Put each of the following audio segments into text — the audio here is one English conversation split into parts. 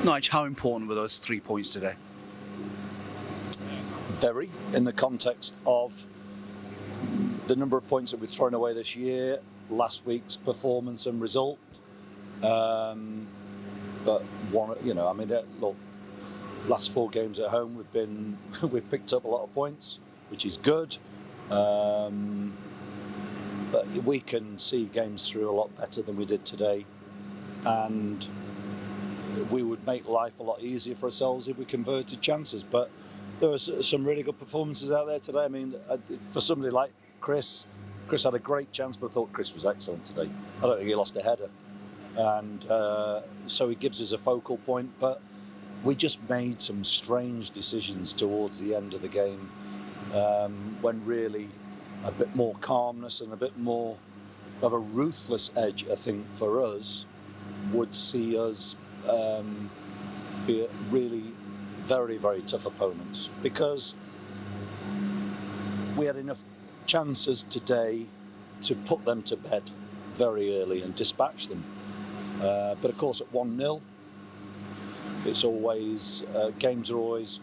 Nigel, how important were those 3 points today? Very, in the context of the number of points that we've thrown away this year, last week's performance and result. But one, look, last 4 games at home we've picked up a lot of points, which is good. But we can see games through a lot better than we did today, and we would make life a lot easier for ourselves if we converted chances. But there were some really good performances out there today. I mean, for somebody like Chris had a great chance, but I thought Chris was excellent today. I don't think he lost a header, and so he gives us a focal point. But we just made some strange decisions towards the end of the game, when really a bit more calmness and a bit more of a ruthless edge, I think, for us would see us be really very, very tough opponents, because we had enough chances today to put them to bed very early and dispatch them. But of course, at 1-0, it's always games are always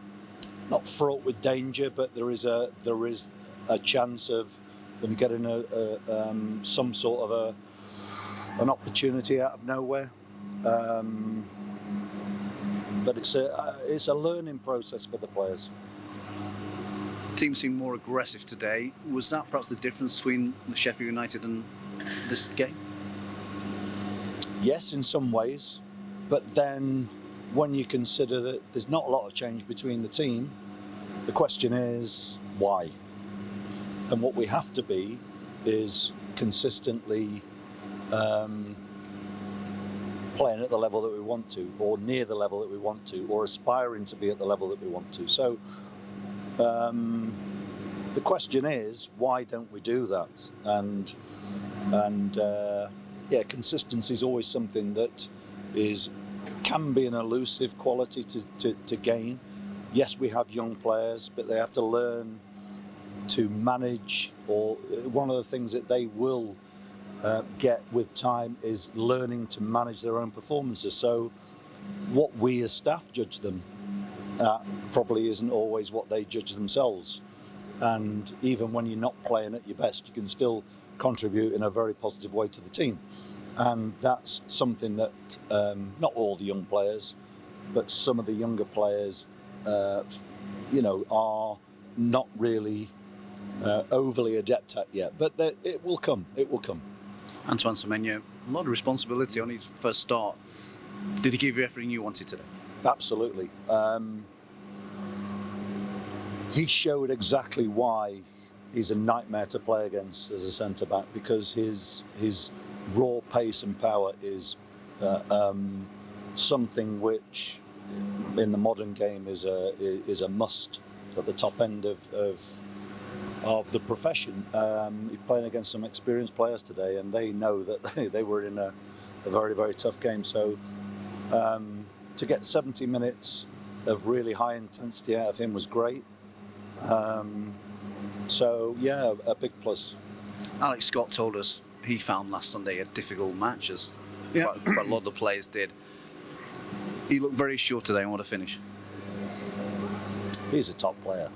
not fraught with danger, but there is a chance of them getting some sort of an opportunity out of nowhere. But it's a learning process for the players. Team seemed more aggressive today. Was that perhaps the difference between the Sheffield United and this game? Yes, in some ways. But then when you consider that there's not a lot of change between the team, the question is why? And what we have to be is consistently playing at the level that we want to, or near the level that we want to, or aspiring to be at the level that we want to. So the question is, why don't we do that? And consistency is always something that can be an elusive quality to gain. Yes, we have young players, but they have to learn to manage, or one of the things that they will get with time is learning to manage their own performances. So what we as staff judge them at probably isn't always what they judge themselves. And even when you're not playing at your best, you can still contribute in a very positive way to the team. And that's something that not all the young players, but some of the younger players, are not really overly adept at yet. But it will come. It will come. Antoine Semenyo, a lot of responsibility on his first start. Did he give you everything you wanted today? Absolutely. He showed exactly why he's a nightmare to play against as a centre-back, because his raw pace and power is something which in the modern game is a must at the top end of the profession. He's playing against some experienced players today, and they know that they were in a very, very tough game. So to get 70 minutes of really high intensity out of him was great. So yeah, a big plus. Alex Scott told us he found last Sunday a difficult match, as quite a lot of the players did. He looked very sure today on what to finish. He's a top player.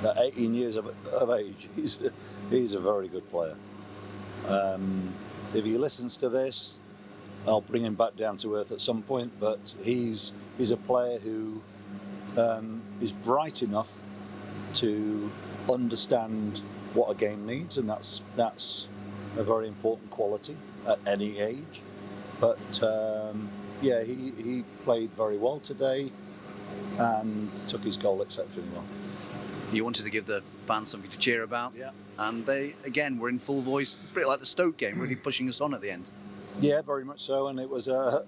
At 18 years of age, he's a very good player. If he listens to this, I'll bring him back down to earth at some point. But he's a player who is bright enough to understand what a game needs, and that's a very important quality at any age. But he played very well today and took his goal exceptionally well. You wanted to give the fans something to cheer about, and they again were in full voice, pretty like the Stoke game, really pushing us on at the end. Yeah, very much so, and it was a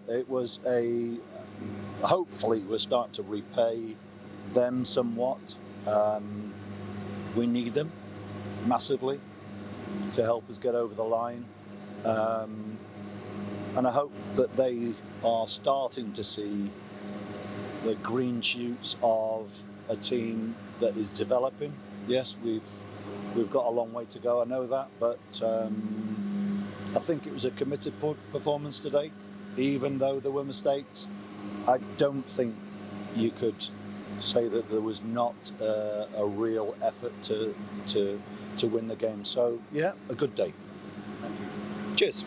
hopefully we're starting to repay them somewhat. We need them massively to help us get over the line, and I hope that they are starting to see the green shoots of a team that is developing. Yes, we've got a long way to go, I know that, but I think it was a committed performance today, even though there were mistakes. I don't think you could say that there was not a real effort to win the game. So yeah, a good day. Thank you. Cheers.